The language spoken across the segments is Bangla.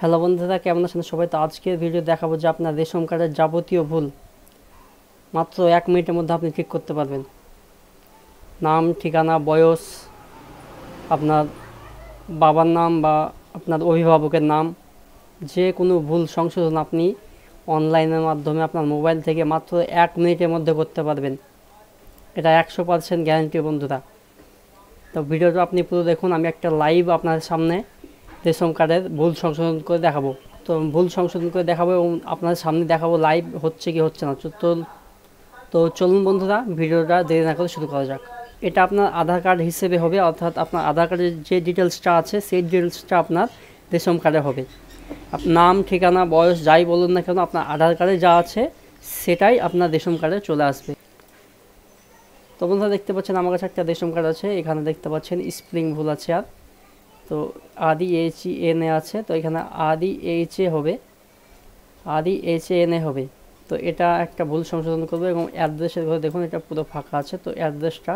হ্যালো বন্ধুরা, কেমন আছেন সবাই? তো আজকের ভিডিও দেখাবো যে আপনার রেশন কার্ডের যাবতীয় ভুল মাত্র 1 মিনিটের মধ্যে আপনি ঠিক করতে পারবেন। নাম, ঠিকানা, বয়স, আপনার বাবার নাম বা আপনার অভিভাবকের নাম, যে কোনো ভুল সংশোধন আপনি অনলাইনের মাধ্যমে আপনার মোবাইল থেকে মাত্র 1 মিনিটের মধ্যে করতে পারবেন। এটা 100% গ্যারান্টি বন্ধুরা। তো ভিডিওটা আপনি পুরো দেখুন। আমি একটা লাইভ আপনার সামনে রেশন কার্ডের ভুল সংশোধন করে দেখাবো। তো ভুল সংশোধন করে দেখাবো এবং আপনাদের সামনে দেখাবো লাইভ হচ্ছে কি হচ্ছে না। তো চলুন বন্ধুরা, ভিডিওটা দেরি না করে শুরু করা যাক। এটা আপনার আধার কার্ড হিসেবে হবে, অর্থাৎ আপনার আধার কার্ডের যে ডিটেলসটা আছে সেই ডিটেলসটা আপনার রেশন কার্ডে হবে। নাম, ঠিকানা, বয়স যাই বলুন না কেন, আপনার আধার কার্ডে যা আছে সেটাই আপনার রেশন কার্ডে চলে আসবে। তো বন্ধুরা দেখতে পাচ্ছেন আমার কাছে একটা রেশন কার্ড আছে। এখানে দেখতে পাচ্ছেন স্প্রিং ভুল আছে, আর তো আদি এইচ এন এ আছে। তো এখানে আদি এইচ এ হবে, আদি এইচ এন এ হবে। তো এটা একটা ভুল সংশোধন করবো এবং অ্যাড্রেসের ঘরে দেখুন এটা পুরো ফাঁকা আছে। তো অ্যাড্রেসটা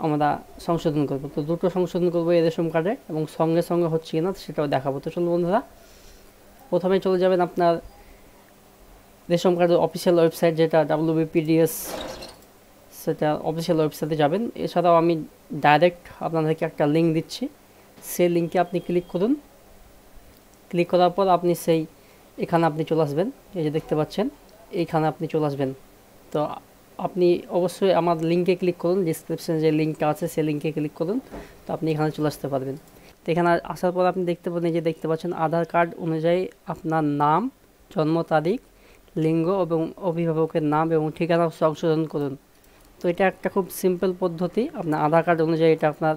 আমরা সংশোধন করব। তো দুটো সংশোধন করবো এই রেশন কার্ডে এবং সঙ্গে সঙ্গে হচ্ছে কিনা সেটাও দেখাবো। তো চলুন বন্ধুরা, প্রথমে চলে যাবেন আপনার রেশন কার্ডের অফিসিয়াল ওয়েবসাইট, যেটা WBPDS, সেটা অফিসিয়াল ওয়েবসাইটে যাবেন। এছাড়াও আমি ডাইরেক্ট আপনাদেরকে একটা লিঙ্ক দিচ্ছি, সেই লিঙ্কে আপনি ক্লিক করুন। ক্লিক করার পর আপনি এখানে আপনি চলে আসবেন। এই যে দেখতে পাচ্ছেন এইখানে আপনি চলে আসবেন। তো আপনি অবশ্যই আমার লিঙ্কে ক্লিক করুন, ডিসক্রিপশনে যে লিঙ্কটা আছে সেই লিঙ্কে ক্লিক করুন। তো আপনি এখানে চলে আসতে পারবেন। তো এখানে আসার পর আপনি দেখতে পাবেন, এই যে দেখতে পাচ্ছেন আধার কার্ড অনুযায়ী আপনার নাম, জন্ম তারিখ, লিঙ্গ এবং অভিভাবকের নাম এবং ঠিকানা সংশোধন করুন। তো এটা একটা খুব সিম্পল পদ্ধতি। আপনার আধার কার্ড অনুযায়ী এটা আপনার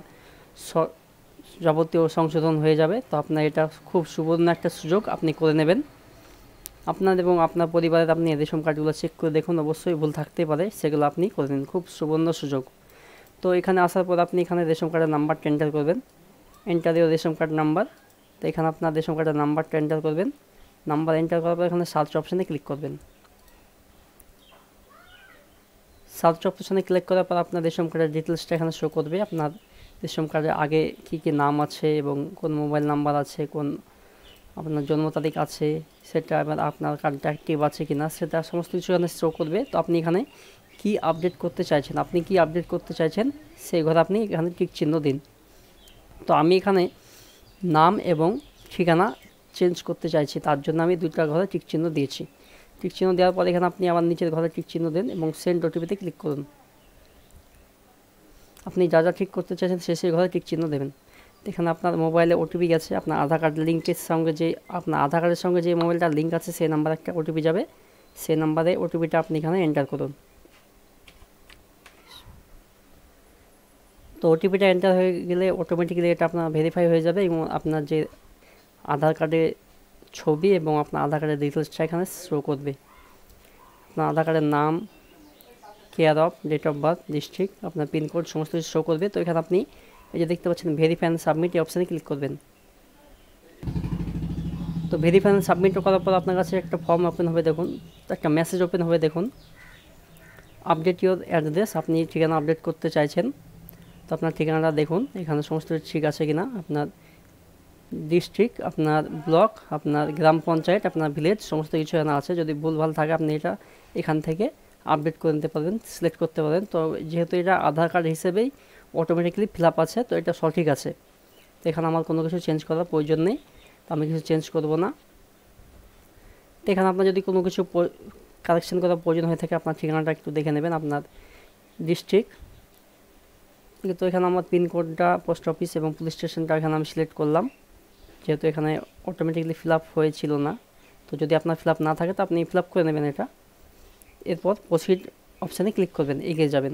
যাবতীয় সংশোধন হয়ে যাবে। তো আপনার এটা খুব সুবর্ণ একটা সুযোগ, আপনি করে নেবেন। আপনার এবং আপনার পরিবারের আপনি রেশন কার্ডগুলো চেক করে দেখুন, অবশ্যই ভুল থাকতে পারে, সেগুলো আপনি করে নিন। খুব সুবর্ণ সুযোগ। তো এখানে আসার পর আপনি এখানে রেশন কার্ডের নাম্বারটা এন্টার করবেন। এন্টার দিয়ে রেশন কার্ড নাম্বার। তো এখানে আপনার রেশন কার্ডের নাম্বারটা এন্টার করবেন। নাম্বার এন্টার করার পর এখানে সার্চ অপশানে ক্লিক করবেন। সার্চ অপশানে ক্লিক করার পর আপনার রেশন কার্ডের ডিটেলসটা এখানে শো করবে। আপনার রেশন কার্ডের আগে কী কী নাম আছে এবং কোন মোবাইল নাম্বার আছে, কোন আপনার জন্ম তারিখ আছে, সেটা এবার আপনার কার্ডটা অ্যাক্টিভ আছে কি না সেটা সমস্ত কিছু এখানে শো করবে। তো আপনি এখানে কি আপডেট করতে চাইছেন, সেই ঘরে আপনি এখানে টিক চিহ্ন দিন। তো আমি এখানে নাম এবং ঠিকানা চেঞ্জ করতে চাইছি, তার জন্য আমি দুইটা ঘরে টিক চিহ্ন দিয়েছি। টিক চিহ্ন দেওয়ার পর এখানে আপনি আবার নিচের ঘরে টিক চিহ্ন দেন এবং সেন্ড ওটিপিতে ক্লিক করুন। আপনি যা যা ঠিক করতে চাইছেন সেই ঘরে টিক চিহ্ন দেবেন। এখানে আপনার মোবাইলে ওটিপি গেছে, আপনার আধার কার্ড লিঙ্কের সঙ্গে আপনার আধার কার্ডের সঙ্গে যে মোবাইলটার লিঙ্ক আছে সেই নাম্বারে একটা ওটিপি যাবে। সেই নাম্বারে ওটিপিটা আপনি এখানে এন্টার করুন। তো ওটিপিটা এন্টার হয়ে গেলে অটোমেটিক্যালি এটা আপনার ভেরিফাই হয়ে যাবে এবং আপনার যে আধার কার্ডের ছবি এবং আপনার আধার কার্ডের ডিটেলসটা এখানে শো করবে। আপনার আধার কার্ডের নাম, care of, date of birth, district, আপনার পিনকোড সমস্ত কিছু শো করবে। তো এখানে আপনি এই যে দেখতে পাচ্ছেন ভেরিফাই অ্যান্ড সাবমিট, এই অপশানে ক্লিক করবেন। তো ভেরিফাই অ্যান্ড সাবমিট করার পর আপনার কাছে একটা ফর্ম ওপেন হবে, দেখুন একটা মেসেজ ওপেন হবে, দেখুন আপডেট ইউর অ্যাড্রেস, আপনি ঠিকানা আপডেট করতে চাইছেন। তো আপনার ঠিকানাটা দেখুন এখানে সমস্ত ঠিক আছে কিনা, আপনার ডিস্ট্রিক্ট, আপনার ব্লক, আপনার গ্রাম পঞ্চায়েত, আপনার ভিলেজ সমস্ত কিছু এখানে আছে। যদি ভুলভাল থাকে আপনি এটা এখান থেকে আপডেট করে নিতে পারবেন, সিলেক্ট করতে পারেন। তো যেহেতু এটা আধার কার্ড হিসেবেই অটোমেটিক্যালি ফিল আপ আছে, তো এটা সঠিক আছে। তো এখানে আমার কোনো কিছু চেঞ্জ করার প্রয়োজন নেই, তো আমি কিছু চেঞ্জ করব না। তো এখানে আপনার যদি কোনো কিছু কারেকশন করার প্রয়োজন হয়ে থাকে আপনার ঠিকানাটা একটু দেখে নেবেন, আপনার ডিস্ট্রিক্ট। তো এখানে আমার পিনকোডটা, পোস্ট অফিস এবং পুলিশ স্টেশনটা এখানে আমি সিলেক্ট করলাম, যেহেতু এখানে অটোমেটিক্যালি ফিল আপ হয়েছিল না। তো যদি আপনার ফিল আপ না থাকে তো আপনি ফিল আপ করে নেবেন এটা। এরপর প্রসিড অপশানে ক্লিক করবেন, এগিয়ে যাবেন।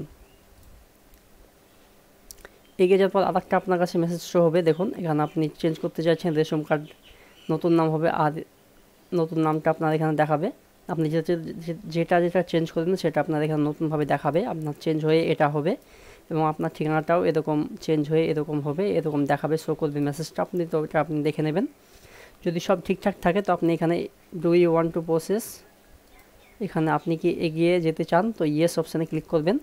এগিয়ে যাওয়ার পর আরেকটা আপনার কাছে মেসেজ শো হবে, দেখুন এখানে আপনি চেঞ্জ করতে চাইছেন রেশন কার্ড, নতুন নাম হবে, আর নতুন নামটা আপনার এখানে দেখাবে। আপনি যেটা চেঞ্জ করবেন সেটা আপনার এখানে নতুনভাবে দেখাবে, আপনার চেঞ্জ হয়ে এটা হবে এবং আপনার ঠিকানাটাও এরকম চেঞ্জ হয়ে এরকম হবে, এরকম দেখাবে, শো করবে মেসেজটা। তো এটা আপনি দেখে নেবেন। যদি সব ঠিকঠাক থাকে তো আপনি এখানে do you want to process, এখানে আপনি কি এগিয়ে যেতে চান, তো ইয়েস অপশানে ক্লিক করবেন।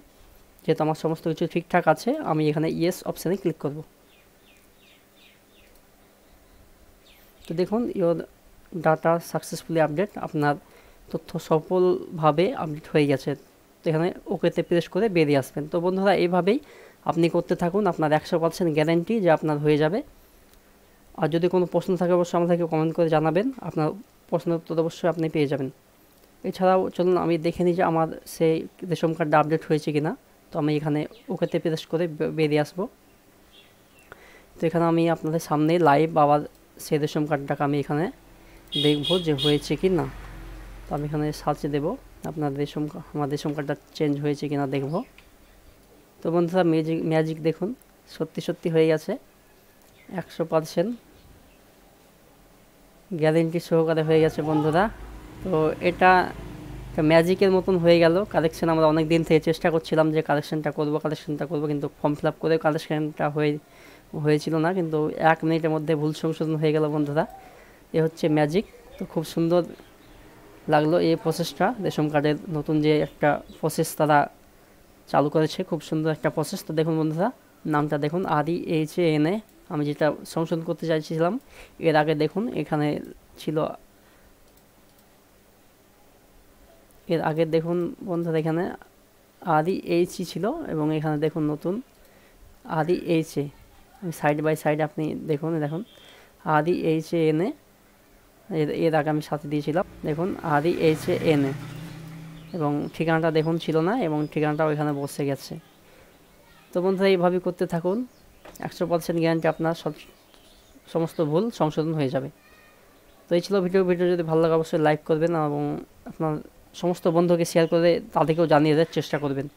যেহেতু আমার সমস্ত কিছু ঠিকঠাক আছে আমি এখানে ইয়েস অপশানে ক্লিক করব। তো তো দেখুন ইওর ডাটা সাকসেসফুলি আপডেট, আপনার তথ্য সফলভাবে আপডেট হয়ে গেছে। তো এখানে ওকেতে প্রেস করে বেরিয়ে আসবেন। তো বন্ধুরা এইভাবেই আপনি করতে থাকুন, আপনার 100% গ্যারান্টি যে আপনার হয়ে যাবে। আর যদি কোনো প্রশ্ন থাকে অবশ্যই আমাদেরকে কমেন্ট করে জানাবেন, আপনার প্রশ্নের উত্তর অবশ্যই আপনি পেয়ে যাবেন। এছাড়াও চলুন আমি দেখে নিই যে আমার সেই রেশন কার্ডটা আপডেট হয়েছে কিনা। তো আমি এখানে ওকেতে প্রেস করে বেরিয়ে আসবো। তো এখানে আমি আপনাদের সামনে লাইভ আবার সেই রেশন কার্ডটাকে আমি এখানে দেখবো যে হয়েছে কি না। তো আমি এখানে সার্চে দেবো আপনার আমার রেশন কার্ডটা চেঞ্জ হয়েছে কিনা দেখব। তো বন্ধুরা ম্যাজিক দেখুন সত্যি হয়ে গেছে, 100% গ্যারেন্টি সহকারে হয়ে গেছে বন্ধুরা। তো এটা ম্যাজিকের মতন হয়ে গেল কালেকশন। আমরা অনেক দিন থেকে চেষ্টা করছিলাম যে কালেকশনটা করব, কিন্তু ফর্ম ফিল আপ করে কালেকশনটা হয়েছিল না, কিন্তু 1 মিনিটের মধ্যে ভুল সংশোধন হয়ে গেল বন্ধুরা। এ হচ্ছে ম্যাজিক। তো খুব সুন্দর লাগলো এই প্রসেসটা, রেশন কার্ডের নতুন যে একটা প্রসেস তারা চালু করেছে, খুব সুন্দর একটা প্রসেস। তো দেখুন বন্ধুরা নামটা দেখুন REHANA, আমি যেটা সংশোধন করতে চাইছিলাম এর আগে দেখুন এখানে ছিল, এর আগে দেখুন বন্ধুরা এখানে REHE ছিল এবং এখানে দেখুন নতুন REHA, সাইড বাই সাইড আপনি দেখুন REHANA, এর আগে আমি সাথে দিয়েছিলাম দেখুন REHANA, এবং ঠিকানাটা দেখুন ছিল না এবং ঠিকানাটাও এখানে বসে গেছে। তো বন্ধুরা এইভাবেই করতে থাকুন, 100% গ্যারান্টি আপনার সমস্ত ভুল সংশোধন হয়ে যাবে। তো এই ছিল ভিডিও যদি ভালো লাগে অবশ্যই লাইক করবেন এবং আপনার সমস্ত বন্ধুকে শেয়ার করে তাদেরকেও জানিয়ে দেওয়ার চেষ্টা করবেন।